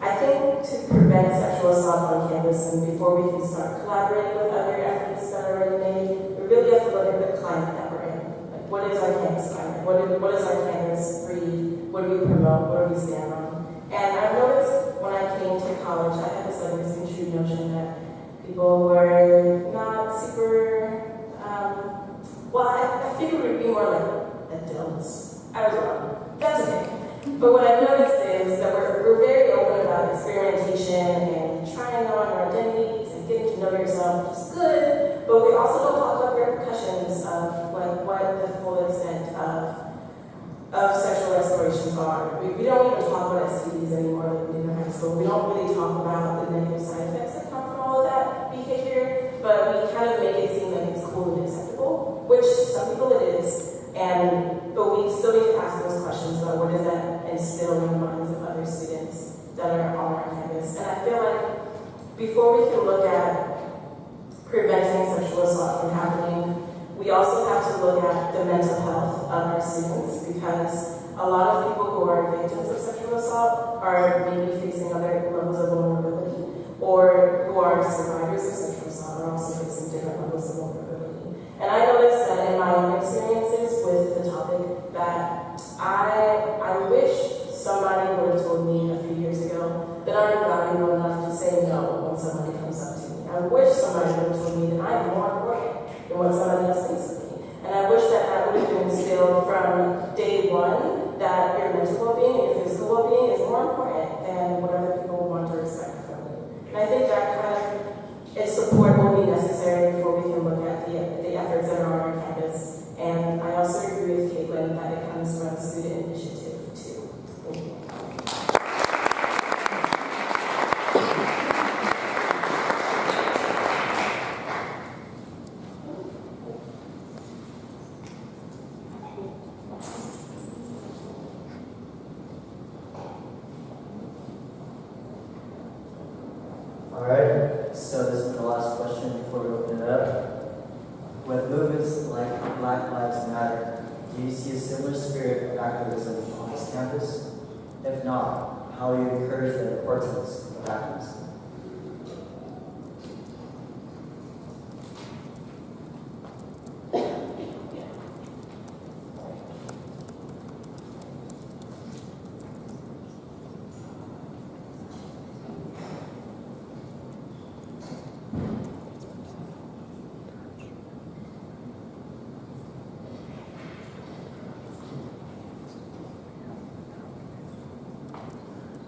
I think to prevent sexual assault on campus, and before we can start collaborating with other efforts that are already made, we really have to look at the climate that we're in. Like, what is our campus climate? What is our campus breed? What do we promote? What do we stand on? And I've noticed when I came to college, I had this like misconstrued notion that people were not super, I figured we'd be more like adults. I was wrong. That's okay. But what I've noticed is that we're very open about experimentation and trying on our identities and getting to know yourself, which is good, but we also don't talk about repercussions of like what the full extent of sexual explorations are. We don't even talk about STDs anymore like we do in high school. We don't really talk about the negative side effects that come from all of that behavior, but we kind of make it seem like it's cool and acceptable, which some people it is. But we still need to ask those questions about what does that instill in the minds of other students that are on our campus. And I feel like before we can look at preventing sexual assault from happening, we also have to look at the mental health of our students, because a lot of people who are victims of sexual assault are maybe facing other levels of vulnerability, or who are survivors of sexual assault are also facing different levels of vulnerability. And I noticed that in my own experiences with the topic that I wish somebody would have told me a few years ago that I'm valuable enough to say no when somebody comes up to me. I wish somebody would have told me that I'm more important than what somebody else thinks of me. And I wish that that would have been instilled from day one, that your mental well-being, your physical well-being is more important than what other people want to expect from you. And I think that kind of support will be necessary before we can look at the efforts that are on our campus. And I also agree with Caitlin that it comes from student initiative too. Thank you. All right, so this is the last question before we open it up. With movements like Black Lives Matter, do you see a similar spirit of activism on this campus? If not, how will you encourage the importance of activism?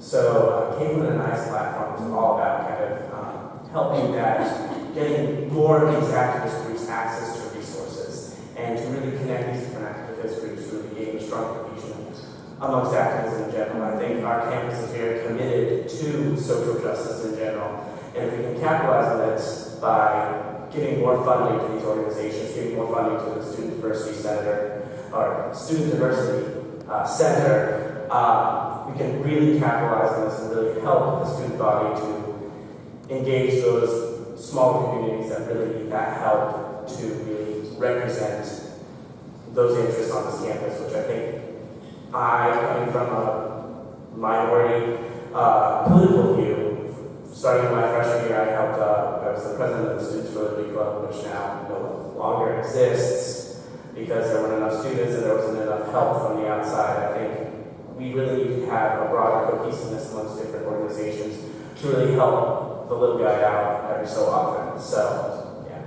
So Caitlin and I's platform is all about kind of helping that, getting more of these activist groups access to resources, and to really connect these different activist groups to really gain strong cohesion amongst activism in general. I think our campus is very committed to social justice in general, and if we can capitalize on this by giving more funding to these organizations, giving more funding to the Student Diversity Center, or Student Diversity Center, we can really capitalize on this and really help the student body to engage those small communities that really need that help to really represent those interests on this campus, which I think coming from a minority political view, starting in my freshman year, I was the president of the Students for Liberty Club, which now no longer exists because there weren't enough students and there wasn't enough help from the outside. I think we really need to have a broader cohesiveness amongst different organizations to really help the little guy out every so often. So, yeah.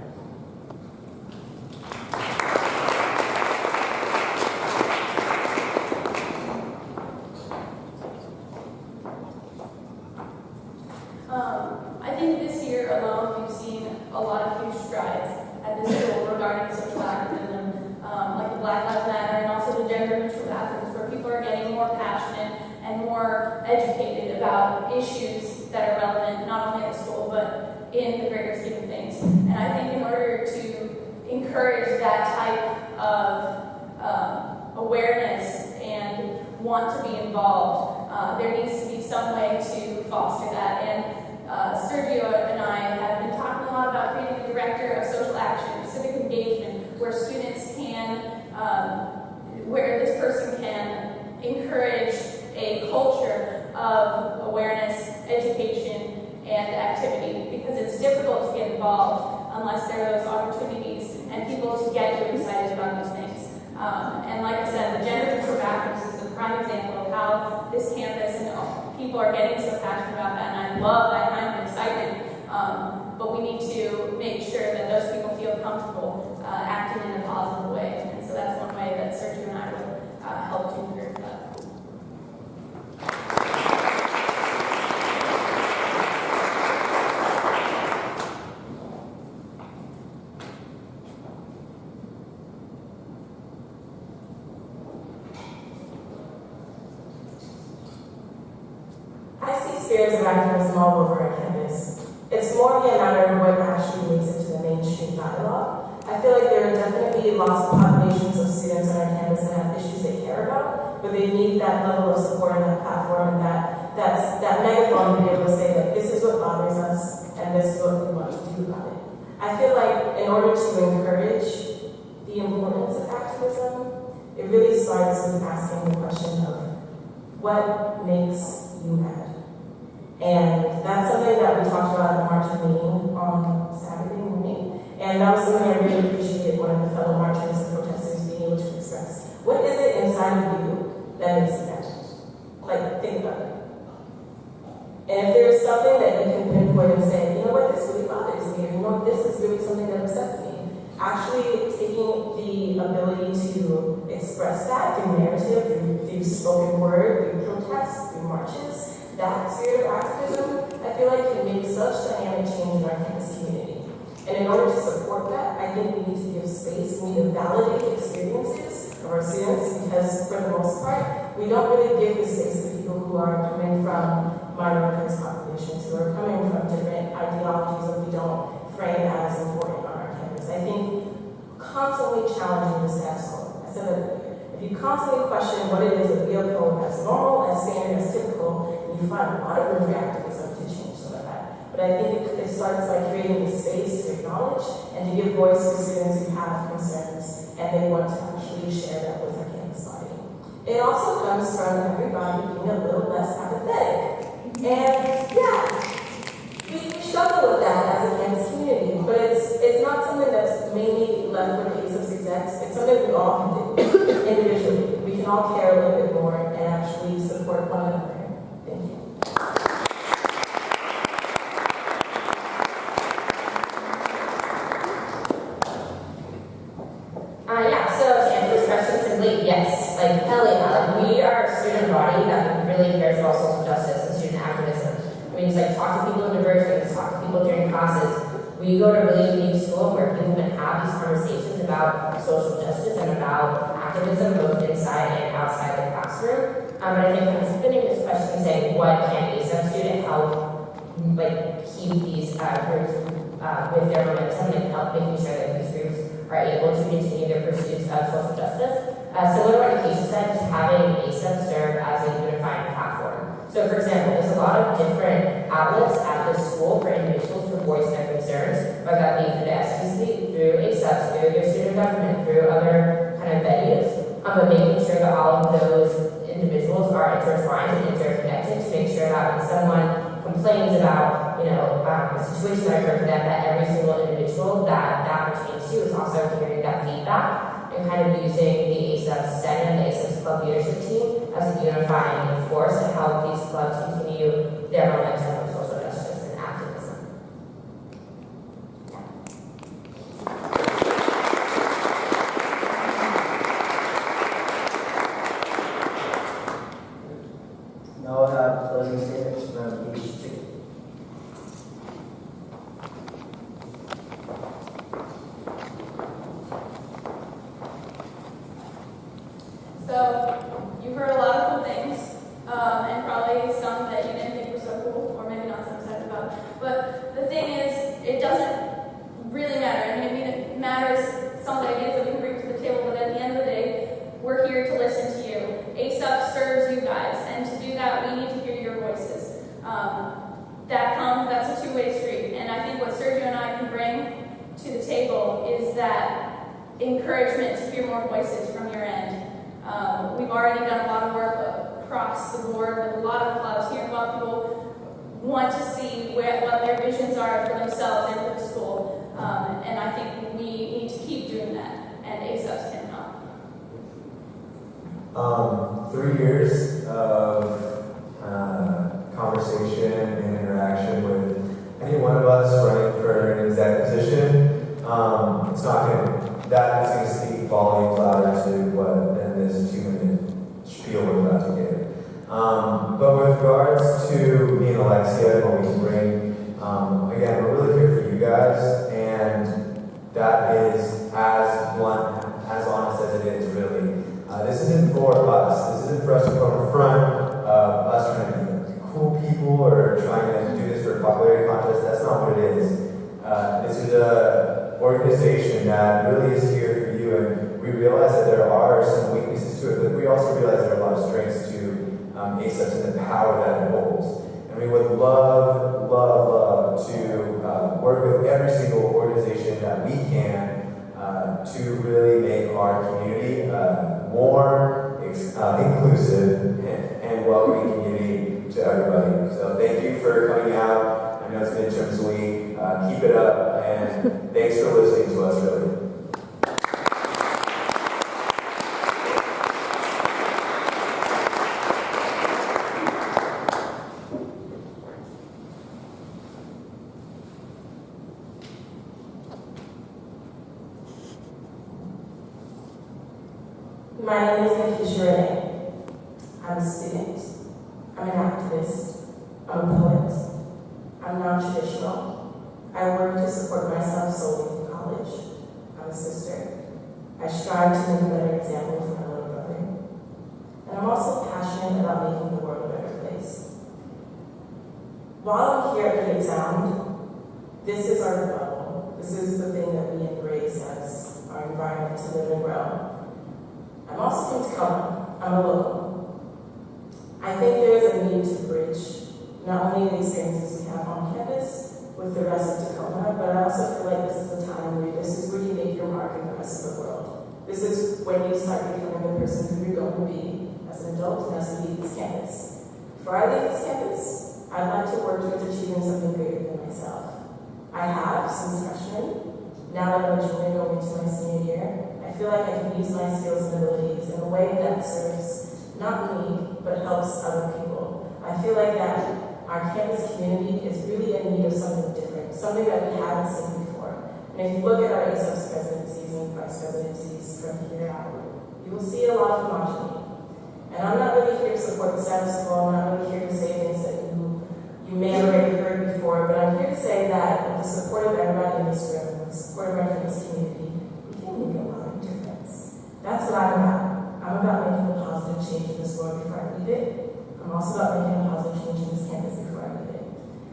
I think this year alone we've seen a lot of huge strides at this school regarding social activism, like the Black Lives Matter and also the gender neutral bathrooms, where people are getting more passionate and more educated about issues that are relevant not only at the school but in the greater scheme of things. And I think in order to encourage that type of awareness and want to be involved, there needs to be some way to foster that. And Sergio and I have been talking a lot about creating a director of social action, civic engagement, where students can, where this person can encourage a culture of awareness, education, and activity, because it's difficult to get involved unless there are those opportunities and people to get you excited about those things. And like I said, the gender neutral bathrooms is a prime example of how this campus and people are getting so passionate about that, and I love that kind of excitement. But we need to make sure that those people feel comfortable acting in a positive way. And so that's one way that Sergio and I will help to encourage that. I see spheres of activism all over our campus. It's more of a matter of what actually makes it to the mainstream dialogue. I feel like there are definitely lots of populations of students on our campus that have issues they care about, but they need that level of support and that platform and that megaphone to be able to say, like, this is what bothers us and this is what we want to do about it. I feel like in order to encourage the importance of activism, it really starts with asking the question of what makes you mad. And that's something that we talked about at the marching meeting on Saturday morning. And that was something I really appreciated, one of the fellow marchers and protesters being able to express. What is it inside of you that makes you mad? Like, think about it. And if there's something that you can pinpoint and say, you know what, this really bothers me, or you know, this is really something that upsets me, actually taking the ability to express that through narrative, through spoken word, through protests, through marches, that spirit of activism, I feel like can make such dynamic change in our campus community. And in order to support that, I think we need to give space, we need to validate experiences of our students, because for the most part, we don't really give the space to people who are coming from minoritized populations, who are coming from different ideologies that we don't frame as important on our campus. I think constantly challenging the status quo. I said that earlier. If you constantly question what it is that we uphold as normal, as standard, as typical, you find a lot of room for activism to change some of that. But I think it starts by creating the space to acknowledge and to give voice to students who have concerns and they want to actually share that with our campus body. It also comes from everybody being a little less apathetic. And yeah, we struggle with that as a campus community, but it's not something that's mainly left for the ASUPS execs. It's something we all can do individually. We can all care a little bit more and actually support one another. Thank you. So to answer this question simply, yes. Like, hell yeah. We are a student body that really cares about social justice and student activism. I mean, it's like talk to people in diversions, talk to people during classes. We go to a really unique school where people can have these conversations about social justice and about activism both inside and outside the classroom. But I think I'm spinning this question saying, what can ASUPS do to help keep these groups with their momentum and help making sure that these groups are able to continue their pursuits of social justice. Similar to what Acacia said, just having ASUPS serve as a unifying platform. So for example, there's a lot of different outlets at this school for individuals to voice their concerns, whether that be through the SUC, through ASUPS, through their student government, through other kind of venues, but making sure that all of those individuals are intertwined and interconnected to make sure that when someone complains about, a situation that occurred to them, that every single individual that pertains to is also hearing that feedback and kind of using the ASUPS Senate and the ASUPS Club leadership team as a unifying force to help these clubs continue their momentum of social justice. thing is, it doesn't really matter. I mean, it matters some of the ideas that we can bring to the table, but at the end of the day, we're here to listen to you. ASUPS serves you guys, and to do that, we need to hear your voices. That's a two-way street, and I think what Sergio and I can bring to the table is that encouragement to hear more voices from your end. We've already done a lot of work across the board with a lot of clubs, hearing what people want to see, what their visions are for themselves and for the school, and I think we need to keep doing that, and ASUPS can help. 3 years of conversation and interaction with any one of us running for an exec position. It's not going that is going to speak volumes louder to what than this 2-minute spiel we're about to give. But with regards to me and Alexia and what we can bring, again, we're really here for you guys, and that is as blunt, as honest as it is, really. This isn't for us. This isn't for us to put in front of us trying to be cool people or trying to do this for a popularity contest. That's not what it is. This is an organization that really is here for you, and we realize that there are some weaknesses to it, but we also realize there are a lot of strengths to ASUPS and the power that it holds. And we would love, love, love to work with every single organization that we can to really make our community more inclusive and welcoming community to everybody. So thank you for coming out. I know it's midterms week. Keep it up, and thanks for listening to us, really. My name is Nikisha Renee. I'm a student. I'm an activist. I'm a poet. I'm non-traditional. I work to support myself solely in college. I'm a sister. I strive to make a better example for my little brother. And I'm also passionate about making the world a better place. While I'm here at Great Sound, this is our bubble. This is the thing that we embrace as our environment to live and grow. I'm also from Tacoma. I'm a local. I think there is a need to bridge not only the experiences we have on campus with the rest of Tacoma, but I also feel like this is a time where this is where you make your mark in the rest of the world. This is when you start becoming the person who you're going to be as an adult and as you leave this campus. Before I leave this campus, I'd like to work towards achieving something greater than myself. I have since freshman. Now that I'm a junior going into my senior year, I feel like I can use my skills and abilities in a way that serves not me, but helps other people. I feel like that our campus community is really in need of something different, something that we haven't seen before. And if you look at our ASUPS presidencies and vice presidencies from here out, you will see a lot of homogeneity. And I'm not really here to support the status quo. I'm not really here to say things that you may have already heard before, but I'm here to say that with the support of everybody in this room, with the support of our campus community, we can make a lot of difference. That's what I'm about. I'm about making a positive change in this world before I leave it. I'm also about making a positive change in this campus before I leave it.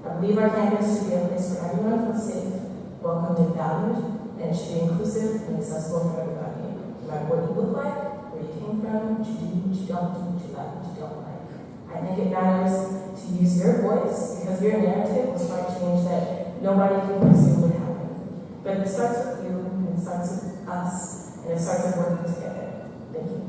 I believe our campus should be a place where everyone feels safe, welcomed and valued, and it should be inclusive and accessible for everybody. No matter what you look like, where you came from, what you do, what you don't do, what you like, what you don't like. I think it matters to use your voice because your narrative will start change that nobody can presume would happen. But it starts with you, and it starts with us, and it starts with working together. Thank you.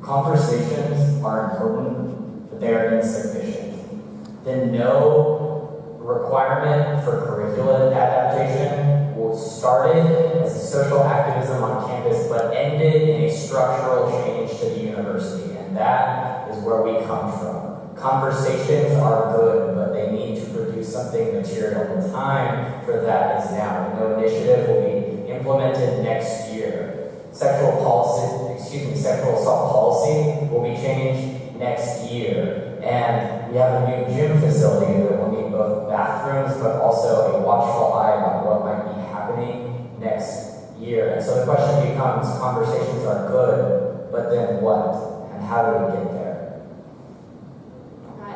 Conversations are important, but they are insufficient. The no requirement for curricular adaptation started as a social activism on campus, but ended in a structural change to the university, and that is where we come from. Conversations are good, but they need to produce something material. The time for that is now. The no initiative will be implemented next year. Sexual assault policy will be changed next year. And we have a new gym facility that will need both bathrooms, but also a watchful eye on what might be happening next year. And so the question becomes, conversations are good, but then what? And how do we get there?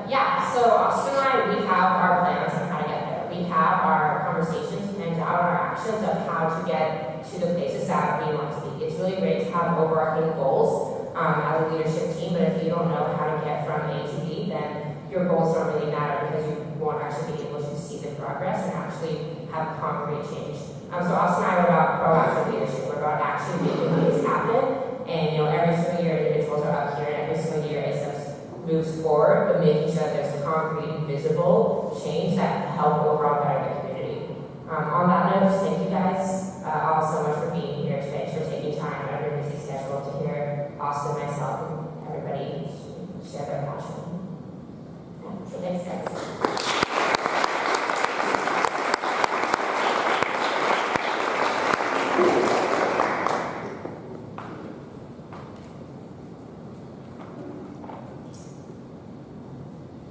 Yeah, so Austin and I, we have our plans on how to get there. We have our conversations planned out, our actions of how to get to the places that we want to be. It's really great to have overarching goals as a leadership team, but if you don't know how to get from A to B, then your goals don't really matter because you won't actually be able to see the progress and actually have concrete change. So Austin and I are about proactive leadership. We're about actually making things happen. And every single year individuals are up here, and every single year ASUPS moves forward, but making sure that there's concrete, visible change that help overall better the community. On that note, just thank you guys all so much for being here today, for taking time out of your busy schedule to hear Austin, myself, and everybody share their passion. So thanks, guys.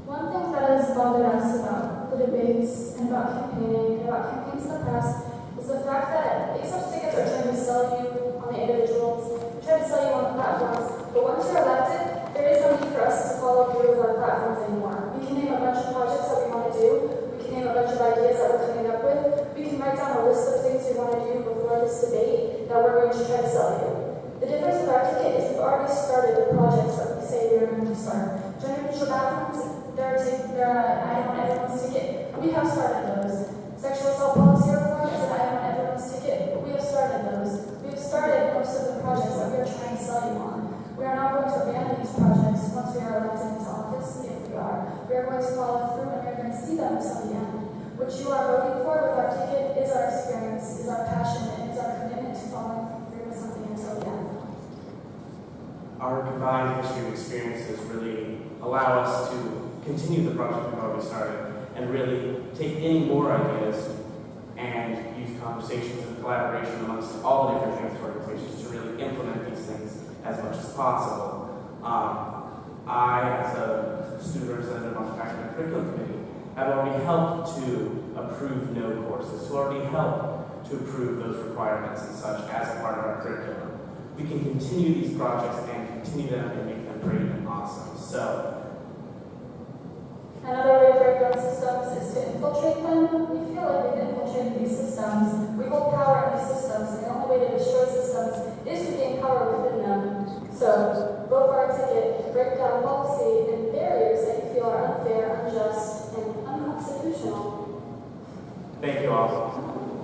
One thing that has bothered us about the debates and about campaigning and about campaigns in the past is the fact that ASUPS tickets are trying to sell you on the individuals, they're trying to sell you on the platforms, but once you're elected, there is no need for us to follow through with our platforms anymore. We can name a bunch of projects that we want to do, we can name a bunch of ideas that we're coming up with, we can write down a list of things we want to do before this debate that we're going to try to sell you. The difference with our ticket is we've already started the projects that we say we are going to start. Gender neutral bathrooms, they're an item on everyone's ticket. We have started those. Sexual assault policy reform is an item on everyone's ticket. We have started those. We have started most of the projects that we are trying to sell you on. We are not going to abandon these projects once we are elected into office, if we are. We are going to follow through and we are going to see them until the end. What you are voting for with our ticket is our experience, is our passion, and is our commitment to following through with something until the end. Our combined history of experiences really allow us to continue the project we've already started and really take any more ideas and use conversations and collaboration amongst all the different youth organizations to really implement these things as much as possible. I, as a student representative on the faculty and curriculum committee, have already helped to approve no courses, to already help to approve those requirements and such as a part of our curriculum. We can continue these projects and continue them and make them great and awesome. So, another way to break down systems is to infiltrate them. We feel like we've infiltrated these systems. We hold power in these systems, and the only way to destroy systems is to gain power within them. So, vote for our ticket to break down policy and barriers that you feel are unfair, unjust, and unconstitutional. thank you all.